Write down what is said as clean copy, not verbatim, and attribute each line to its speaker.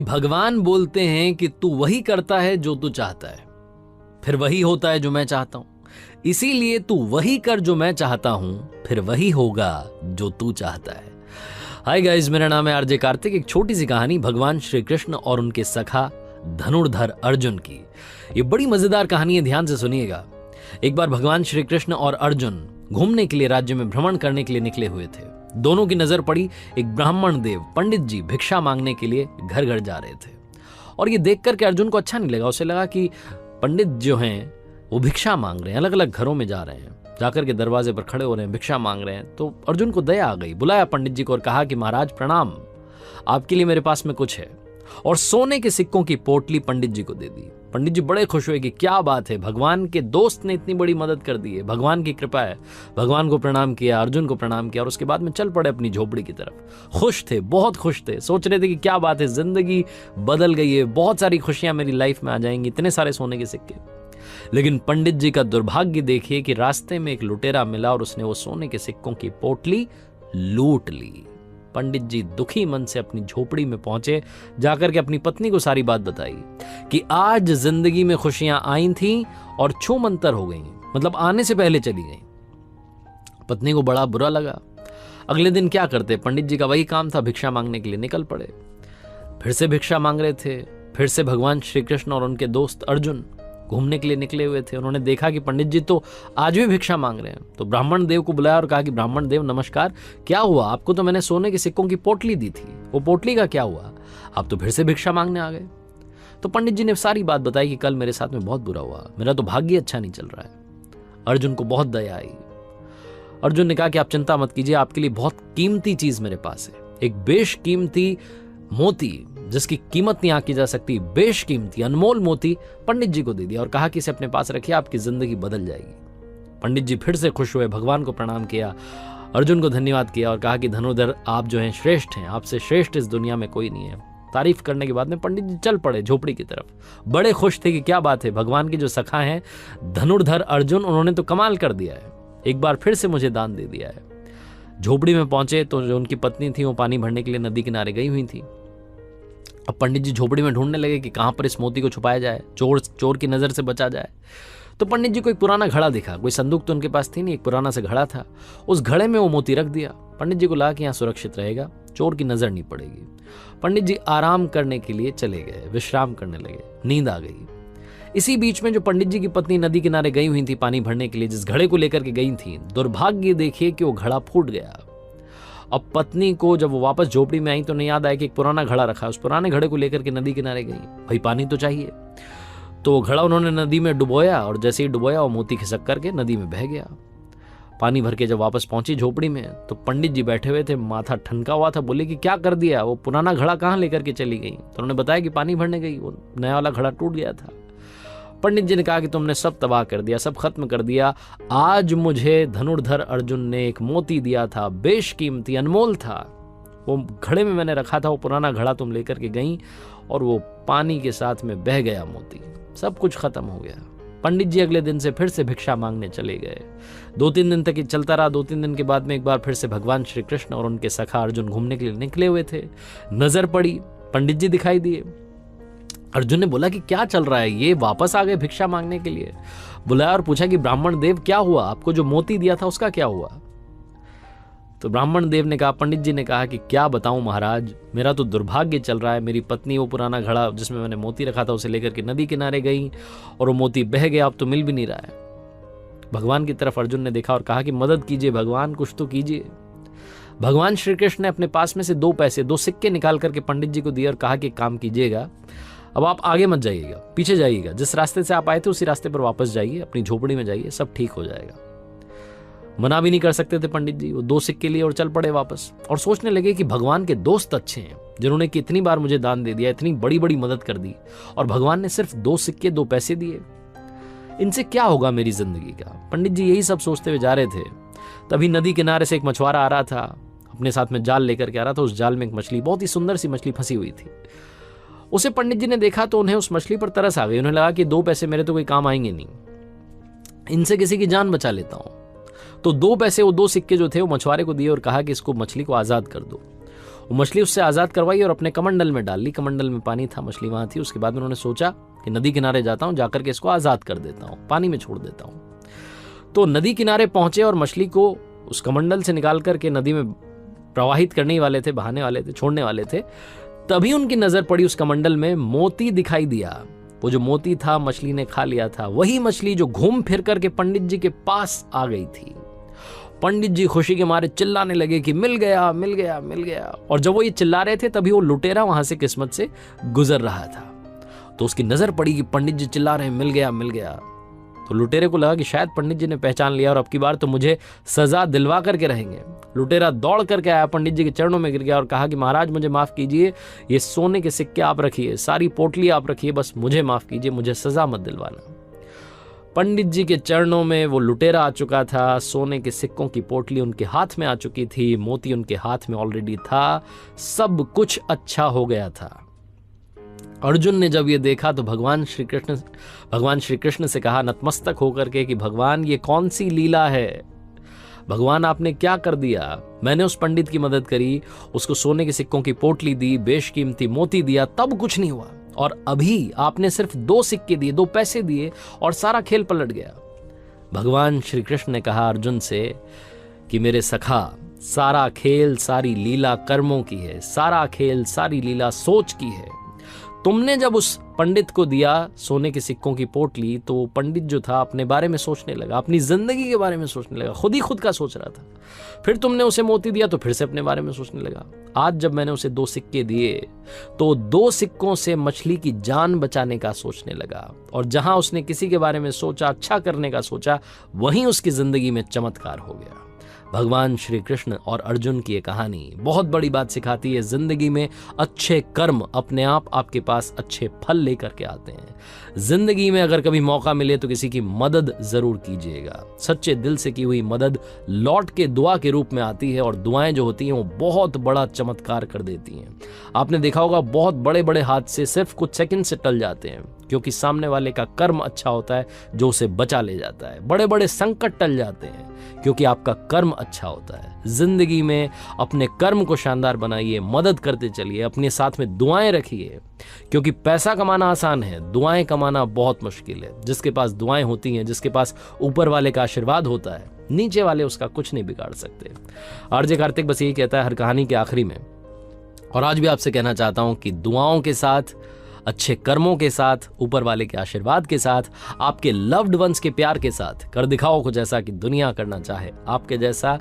Speaker 1: भगवान बोलते हैं कि तू वही करता है जो तू चाहता है, फिर वही होता है जो मैं चाहता हूं। इसीलिए तू वही कर जो मैं चाहता हूं, फिर वही होगा जो तू चाहता है। हाय गाइस, मेरा नाम है आरजे कार्तिक। एक छोटी सी कहानी भगवान श्री कृष्ण और उनके सखा धनुर्धर अर्जुन की। ये बड़ी मजेदार कहानी है, ध्यान से सुनिएगा। एक बार भगवान श्री कृष्ण और अर्जुन घूमने के लिए राज्य में भ्रमण करने के लिए निकले हुए थे। दोनों की नजर पड़ी एक ब्राह्मण देव पंडित जी भिक्षा मांगने के लिए घर घर जा रहे थे। और ये देख करके अर्जुन को अच्छा नहीं लगा। उसे लगा कि पंडित जो हैं वो भिक्षा मांग रहे हैं, अलग अलग घरों में जा रहे हैं, जाकर के दरवाजे पर खड़े हो रहे हैं, भिक्षा मांग रहे हैं। तो अर्जुन को दया आ गई, बुलाया पंडित जी को और कहा कि महाराज प्रणाम, आपके लिए मेरे पास में कुछ है। और सोने के सिक्कों की पोटली पंडित जी को दे दी। पंडित जी बड़े खुश हुए कि क्या बात है, भगवान के दोस्त ने इतनी बड़ी मदद कर दी है, भगवान की कृपा है। भगवान को प्रणाम किया, अर्जुन को प्रणाम किया और उसके बाद में चल पड़े अपनी झोपड़ी की तरफ। खुश थे, बहुत खुश थे, सोच रहे थे कि क्या बात है, जिंदगी बदल गई है, बहुत सारी खुशियां मेरी लाइफ में आ जाएंगी, इतने सारे सोने के सिक्के। लेकिन पंडित जी का दुर्भाग्य देखिए कि रास्ते में एक लुटेरा मिला और उसने वो सोने के सिक्कों की पोटली लूट ली। पंडित जी दुखी मन से अपनी झोपड़ी में पहुंचे, जाकर के अपनी पत्नी को सारी बात बताई कि आज जिंदगी में खुशियां आई थीं और छूमंतर हो गईं, मतलब आने से पहले चली गईं। पत्नी को बड़ा बुरा लगा। अगले दिन क्या करते, पंडित जी का वही काम था, भिक्षा मांगने के लिए निकल पड़े। फिर से भिक्षा मांग रहे थे। फिर से भगवान श्री कृष्ण और उनके दोस्त अर्जुन घूमने के लिए निकले हुए थे। उन्होंने देखा कि पंडित जी तो आज भी भिक्षा मांग रहे हैं। तो ब्राह्मण देव को बुलाया और कहा कि ब्राह्मण देव नमस्कार, क्या हुआ, आपको तो मैंने सोने के सिक्कों की पोटली दी थी, वो पोटली का क्या हुआ, आप तो फिर से भिक्षा मांगने आ गए। तो पंडित जी ने सारी बात बताई कि कल मेरे साथ में बहुत बुरा हुआ, मेरा तो भाग्य अच्छा नहीं चल रहा है। अर्जुन को बहुत दया आई। अर्जुन ने कहा कि आप चिंता मत कीजिए, आपके लिए बहुत कीमती चीज मेरे पास है, एक बेशकीमती मोती जिसकी कीमत नहीं आंकी जा सकती, बेशकीमती अनमोल मोती पंडित जी को दे दिया और कहा कि इसे अपने पास रखिए, आपकी जिंदगी बदल जाएगी। पंडित जी फिर से खुश हुए, भगवान को प्रणाम किया, अर्जुन को धन्यवाद किया और कहा कि धनुर्धर आप जो हैं श्रेष्ठ हैं, आपसे श्रेष्ठ इस दुनिया में कोई नहीं है। तारीफ करने के बाद में पंडित जी चल पड़े झोपड़ी की तरफ। बड़े खुश थे कि क्या बात है, भगवान के जो सखा हैं धनुर्धर अर्जुन, उन्होंने तो कमाल कर दिया है, एक बार फिर से मुझे दान दे दिया है। झोपड़ी में पहुंचे तो जो उनकी पत्नी थी वो पानी भरने के लिए नदी किनारे गई हुई थी। अब पंडित जी झोपड़ी में ढूंढने लगे कि कहां पर इस मोती को छुपाया जाए, चोर की नजर से बचा जाए। तो पंडित जी को एक पुराना घड़ा दिखा, कोई संदूक तो उनके पास थी नहीं, एक पुराना सा घड़ा था, उस घड़े में वो मोती रख दिया। पंडित जी को लगा कि यहाँ सुरक्षित रहेगा, चोर की नजर नहीं पड़ेगी। पंडित जी आराम करने के लिए चले गए, विश्राम करने लगे, नींद आ गई। इसी बीच में जो पंडित जी की पत्नी नदी किनारे गई हुई थी पानी भरने के लिए, जिस घड़े को लेकर के गई थी, दुर्भाग्य देखिए कि वो घड़ा फूट गया। अब पत्नी को जब वो वापस झोपड़ी में आई तो नहीं याद आया कि एक पुराना घड़ा रखा, उस पुराने घड़े को लेकर के नदी किनारे गई, भाई पानी तो चाहिए। तो वो घड़ा उन्होंने नदी में डुबोया और जैसे ही डुबोया वो मोती खिसक करके नदी में बह गया। पानी भर के जब वापस पहुंची झोपड़ी में तो पंडित जी बैठे हुए थे, माथा ठनका हुआ था। बोले कि क्या कर दिया, वो पुराना घड़ा कहाँ लेकर के चली गई? तो उन्होंने बताया कि पानी भरने गई, वो नया वाला घड़ा टूट गया था। पंडित जी ने कहा कि तुमने सब तबाह कर दिया, सब खत्म कर दिया। आज मुझे धनुर्धर अर्जुन ने एक मोती दिया था, बेशकीमती अनमोल था, वो घड़े में मैंने रखा था, वो पुराना घड़ा तुम लेकर के गई और वो पानी के साथ में बह गया मोती, सब कुछ खत्म हो गया। पंडित जी अगले दिन से फिर से भिक्षा मांगने चले गए। 2-3 दिन तक ये चलता रहा। 2-3 दिन के बाद में एक बार फिर से भगवान श्री कृष्ण और उनके सखा अर्जुन घूमने के लिए निकले हुए थे। नजर पड़ी, पंडित जी दिखाई दिए। अर्जुन ने बोला कि क्या चल रहा है, ये वापस आ गए भिक्षा मांगने के लिए। बुलाया और पूछा कि ब्राह्मण देव क्या हुआ, आपको जो मोती दिया था उसका क्या हुआ? तो ब्राह्मण देव ने कहा, पंडित जी ने कहा कि क्या बताऊं महाराज, मेरा तो दुर्भाग्य चल रहा है। मेरी पत्नी वो पुराना घड़ा जिसमें मैंने मोती रखा था उसे लेकर के नदी किनारे गई और वो मोती बह गया, अब तो मिल भी नहीं रहा है। भगवान की तरफ अर्जुन ने देखा और कहा कि मदद कीजिए भगवान, कुछ तो कीजिए। भगवान श्री कृष्ण ने अपने पास में से 2 पैसे 2 सिक्के निकाल करके पंडित जी को दिए और कहा कि काम कीजिएगा, अब आप आगे मत जाइएगा, पीछे जाइएगा, जिस रास्ते से आप आए थे उसी रास्ते पर वापस जाइए, अपनी झोपड़ी में जाइए, सब ठीक हो जाएगा। मना भी नहीं कर सकते थे पंडित जी। वो 2 सिक्के लिए और चल पड़े वापस और सोचने लगे कि भगवान के दोस्त अच्छे हैं, जिन्होंने कितनी बार मुझे दान दे दिया, इतनी बड़ी बड़ी मदद कर दी, और भगवान ने सिर्फ 2 सिक्के 2 पैसे दिए, इनसे क्या होगा मेरी जिंदगी का। पंडित जी यही सब सोचते हुए जा रहे थे। तभी नदी किनारे से एक मछुआरा आ रहा था, अपने साथ में जाल लेकर के आ रहा था। उस जाल में एक मछली, बहुत ही सुंदर सी मछली फंसी हुई थी। उसे पंडित जी ने देखा तो उन्हें उस मछली पर तरस आ गई। उन्हें लगा कि 2 पैसे मेरे तो कोई काम आएंगे नहीं, इनसे किसी की जान बचा लेता हूं। तो 2 पैसे, वो 2 सिक्के जो थे वो मछुआरे को दिए और कहा कि इसको, मछली को आजाद कर दो। वो मछली उससे आज़ाद करवाई और अपने कमंडल में डाल ली। कमंडल में पानी था, मछली वहाँ थी। उसके बाद उन्होंने सोचा कि नदी किनारे जाता हूँ, जाकर के इसको आज़ाद कर देता हूँ, पानी में छोड़ देता हूँ। तो नदी किनारे पहुंचे और मछली को उस कमंडल से निकाल करके नदी में प्रवाहित करने वाले थे, बहाने वाले थे, छोड़ने वाले थे। तभी उनकी नजर पड़ी उस कमंडल में, मोती दिखाई दिया। वो जो मोती था मछली ने खा लिया था, वही मछली जो घूम फिर करके पंडित जी के पास आ गई थी। पंडित जी खुशी के मारे चिल्लाने लगे कि मिल गया, मिल गया, मिल गया। और जब वो ये चिल्ला रहे थे तभी वो लुटेरा वहां से किस्मत से गुजर रहा था। तो उसकी नजर पड़ी कि पंडित जी चिल्ला रहे हैं मिल गया, मिल गया। तो लुटेरे को लगा कि शायद पंडित जी ने पहचान लिया और अब की बार तो मुझे सजा दिलवा करके रहेंगे। लुटेरा दौड़ करके आया, पंडित जी के चरणों में गिर गया और कहा कि महाराज मुझे माफ कीजिए, ये सोने के सिक्के आप रखिए, सारी पोटली आप रखिए, बस मुझे माफ कीजिए, मुझे सजा मत दिलवाना। पंडित जी के चरणों में वो लुटेरा आ चुका था, सोने के सिक्कों की पोटली उनके हाथ में आ चुकी थी, मोती उनके हाथ में ऑलरेडी था, सब कुछ अच्छा हो गया था। अर्जुन ने जब ये देखा तो भगवान श्री कृष्ण से कहा नतमस्तक होकर के कि भगवान ये कौन सी लीला है, भगवान आपने क्या कर दिया। मैंने उस पंडित की मदद करी, उसको सोने के सिक्कों की पोटली दी, बेशकीमती मोती दिया, तब कुछ नहीं हुआ, और अभी आपने सिर्फ 2 सिक्के दिए, 2 पैसे दिए और सारा खेल पलट गया। भगवान श्री कृष्ण ने कहा अर्जुन से कि मेरे सखा, सारा खेल सारी लीला कर्मों की है, सारा खेल सारी लीला सोच की है। तुमने जब उस पंडित को दिया सोने के सिक्कों की पोटली, तो पंडित जो था अपने बारे में सोचने लगा, अपनी जिंदगी के बारे में सोचने लगा, खुद ही खुद का सोच रहा था। फिर तुमने उसे मोती दिया तो फिर से अपने बारे में सोचने लगा। आज जब मैंने उसे 2 सिक्के दिए तो 2 सिक्कों से मछली की जान बचाने का सोचने लगा, और जहां उसने किसी के बारे में सोचा, अच्छा करने का सोचा, वहीं उसकी जिंदगी में चमत्कार हो गया। भगवान श्री कृष्ण और अर्जुन की ये कहानी बहुत बड़ी बात सिखाती है। जिंदगी में अच्छे कर्म अपने आप आपके पास अच्छे फल लेकर के आते हैं। जिंदगी में अगर कभी मौका मिले तो किसी की मदद जरूर कीजिएगा। सच्चे दिल से की हुई मदद लौट के दुआ के रूप में आती है, और दुआएं जो होती हैं वो बहुत बड़ा चमत्कार कर देती हैं। आपने देखा होगा बहुत बड़े बड़े हादसे सिर्फ कुछ सेकंड से टल जाते हैं, क्योंकि सामने वाले का कर्म अच्छा होता है जो उसे बचा ले जाता है। बड़े बड़े संकट टल जाते हैं क्योंकि आपका कर्म अच्छा होता है। जिंदगी में अपने कर्म को शानदार बनाइए, मदद करते चलिए, अपने साथ में दुआएं रखिए, क्योंकि पैसा कमाना आसान है, दुआएं कमाना बहुत मुश्किल है। जिसके पास दुआएं होती हैं, जिसके पास ऊपर वाले का आशीर्वाद होता है, नीचे वाले उसका कुछ नहीं बिगाड़ सकते। आरजे कार्तिक बस यही कहता है हर कहानी के आखिरी में, और आज भी आपसे कहना चाहता हूं कि दुआओं के साथ, अच्छे कर्मों के साथ, ऊपर वाले के आशीर्वाद के साथ, आपके लव्ड वंस के प्यार के साथ कर दिखाओ कुछ ऐसा कि दुनिया करना चाहे आपके जैसा।